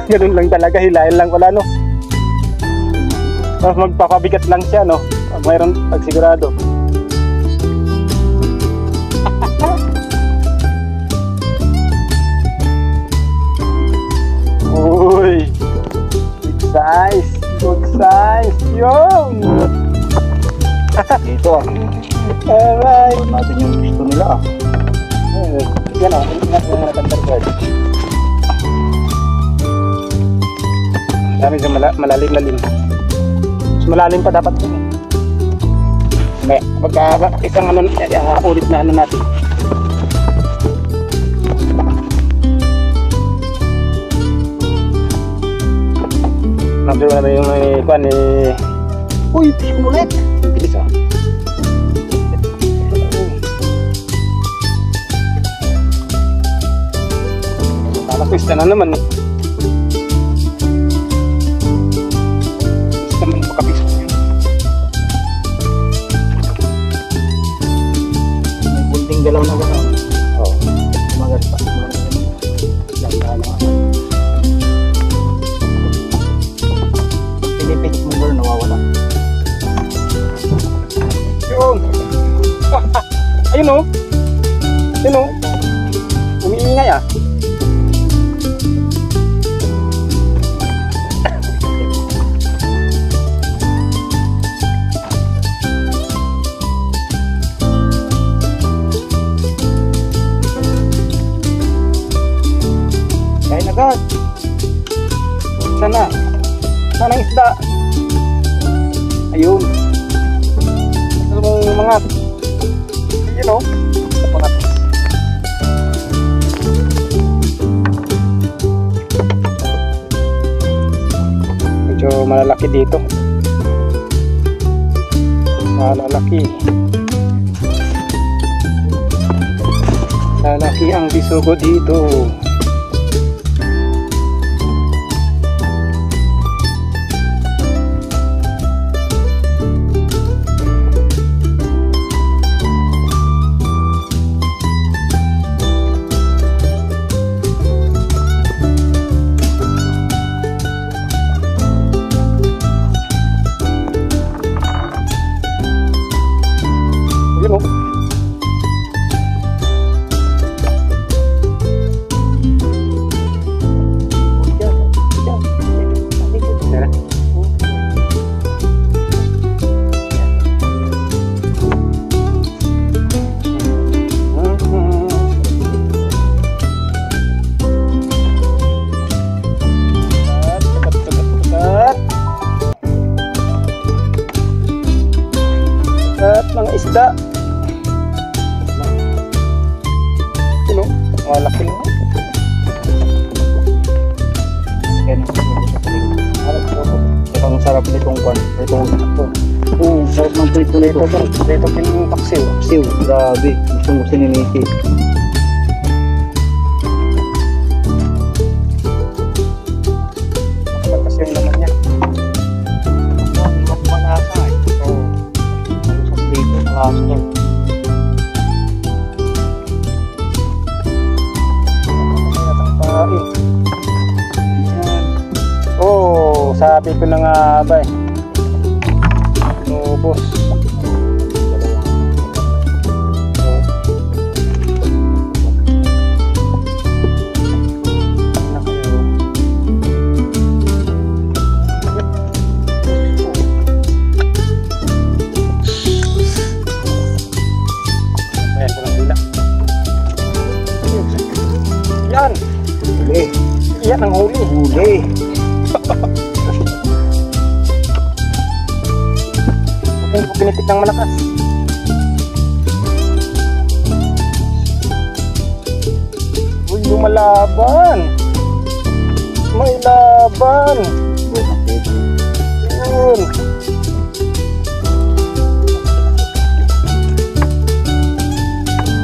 Ganun lang talaga, hilahin lang wala no. Tapos magpapabigat lang siya no. Pag mayroon pagsigurado. Uy! Good size! Good size! Yun! Dito ah. Alright! Natin yung dito nila ah. Yan o, ingat mo muna Thunderbird. Dami siya malalim-lalim. Mas malalim pa dapat ito. May pagka isang ano, ulit na ano natin. Nandun na ba yung kuhan eh. Uy, ulit! Bilis ah. Pista na naman eh. Pista naman makapiso yun. May bunting galaw na galaw. Oo. Maganda. Lantahan na. Pinipitik mo doon, nawawala. Yun! Ayun o! Ayun o! Umiingay ah! Agad. Sana. Sana ang isda. Ayun. Ito mong mga. Ayun o. Kapangat. Medyo malalaki dito. Malalaki. Malalaki ang bisugo dito. Mga isda. Ito, malaki lang. Yan. Ang sarap nitong kwan. Itong sarap ng prito nito. Dito yung paksiw. Paksiw. Grabe. Gusto mo sininiti. Kasi yung naman niya. Malasa eh. Aso. Oh, sabi ko na nga ba eh. Lubos. Yan. Huli. Yan ang huli. Huli. Huwag kayong pinitik ng malakas. Uy, lumalaban. May laban. Yun.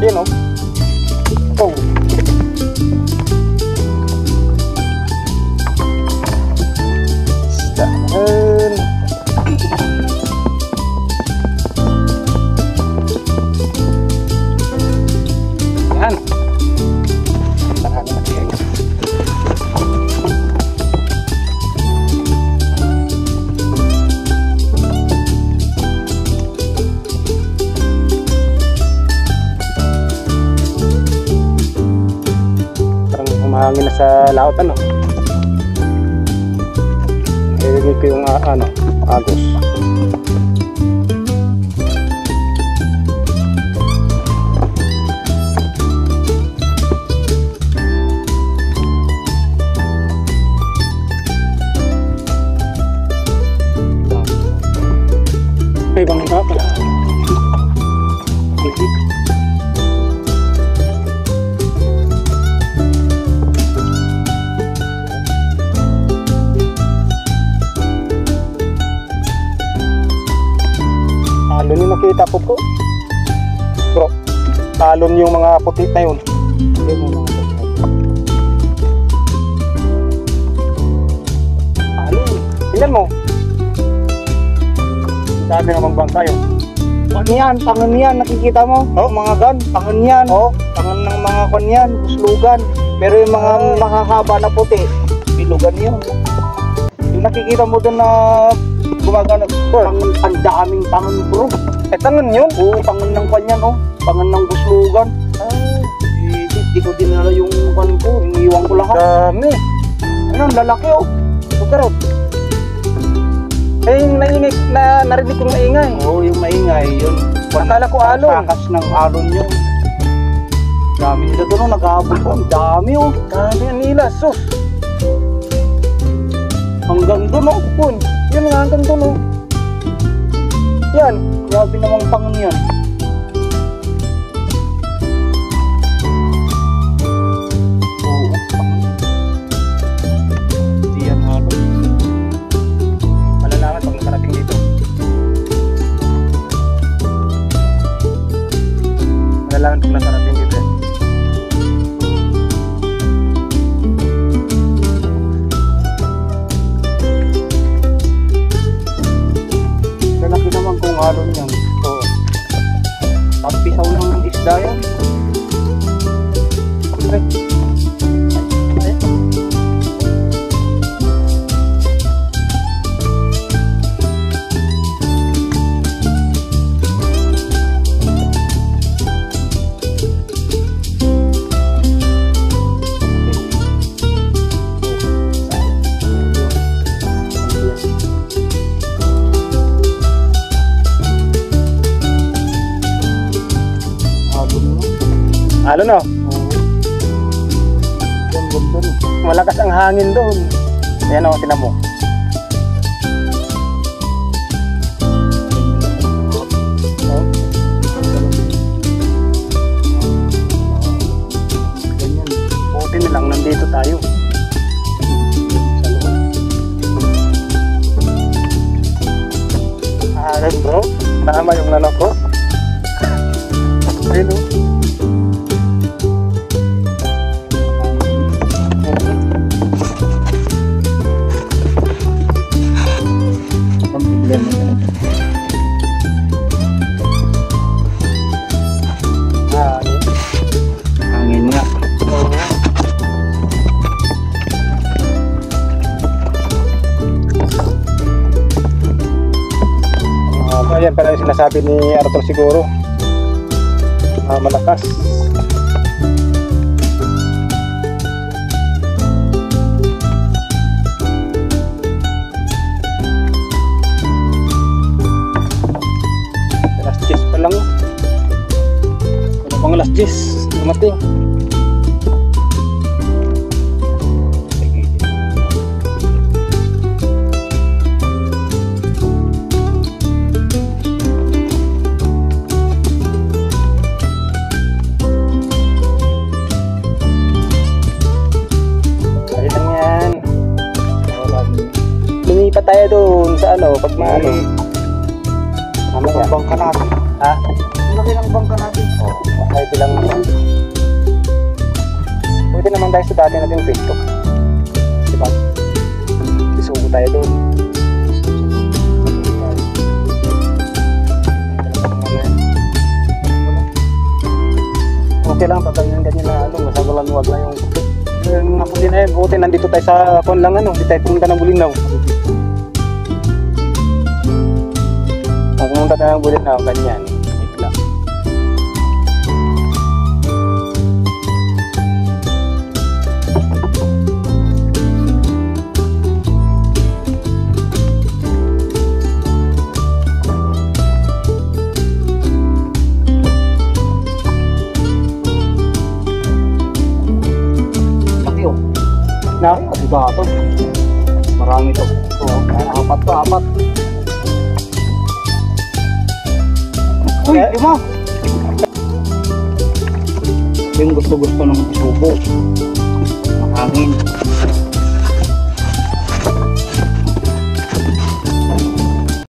Yan o. Oh. Isdaan. Yan. Marami na kayo. sa laot ano. Narinig ko yung agos. May bangka pala. Talon yung nakita ko po. Bro, talon yung mga puti na yun. Talon. Tingnan mo. Dami namang bangka yun. Ano yan? Tangan yan. Nakikita mo? Oh? Mga gan. Tangan yan. Oh, Tangan ng mga kan yan. Buslugan. Pero yung mga makahaba na puti, bilugan yun. Yung nakikita mo doon na gumagana. Ang daming tangan bro. tangan yun. Oo, tangan ng kanyan oh. Tangan ng buslugan. Di ko dinala yung kan ko. Iniiwan ko lahat. Dami. Ano, lalaki oh. Bukarot. Eh, narinig kong maingay. Oo, yung maingay yun. Akala ko alon. Kakas ng alon yun. Dami nila doon oh, naghahabol po. Ang dami oh. Dami yan nila, sus. Hanggang doon oh. Pun, yun nga hanggang doon oh. Yan. Grabe namang tangan yan. Oo. Hindi yan alon. Malalaman pag nakarating dito. Malalaman pag nakarating dito. Lalaki naman kung alon yan. Oo. Tampisaw ng isda yan. Ay. Ay. Alon mo. Alon no? Oo. Yan, ganda no. Malakas ang hangin doon. Ayan o, tinan mo. Ganyan. Buti nilang nandito tayo. Sa loob. Alam bro, tama yung nanok ko. Ayun o. Ang problema yan. Hangin. Hangin nga. Oo. Ayan pala yung sinasabi ni Arthur siguro. Malakas. Last chest pa lang. Wala pang last chest. Dumating. Dali lang yan. Lumipat tayo doon sa pag maano. Mamaya. Ang bangka natin. Ha? Ang laki ng bangka natin. Kahit ilang naman. Pwede naman tayo sa dati natin Facebook. Diba? Isuko tayo doon. Okay lang pag ganyan na masagulan-wag lang yung puti. Yung mga puti na yun, buti nandito tayo sa kon lang hindi tayo pumunta ng Bulinaw. Kung pumunta tayo ng Bulinaw, ganyan. Bigla. to. Marami to. Apat to, apat. Uy, lima. Yung gusto-gusto ng subo. Mahangin.